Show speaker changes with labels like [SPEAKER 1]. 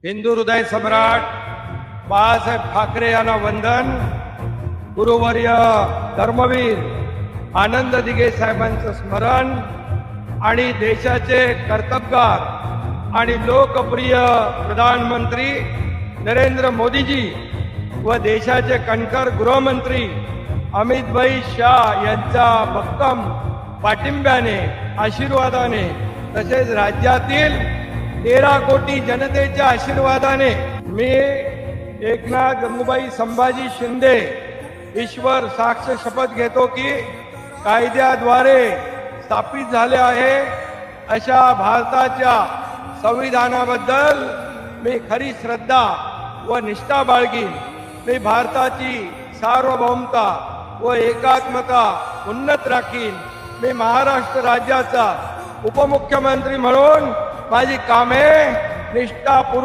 [SPEAKER 1] हिंदू हृदय सम्राट बाळासाहेब ठाकरे यांना वंदन. गुरुवर्य धर्मवीर आनंद दिघे साहेबांचं स्मरण आणि देशाचे कर्तबगार आणि लोकप्रिय प्रधानमंत्री नरेंद्र मोदीजी व देशाचे कणखर गृहमंत्री अमित भाई शाह यांच्या भक्कम पाठिंब्याने आशीर्वादाने तसेच राज्यातील 13 कोटी जनतेच्या आशीर्वादाने मी एकनाथ गंगूबाई संभाजी शिंदे ईश्वर साक्ष शपथ घेतो की कायद्याद्वारे स्थापित झाले आहे अशा भारताच्या संविधानाबद्दल मी खरी श्रद्धा व निष्ठा बाळगीन. मी भारताची सार्वभौमता व एकात्मता उन्नत राखीन. मी महाराष्ट्र राज्याचा उपमुख्यमंत्री म्हणून माझी कामे निष्ठापूर्वक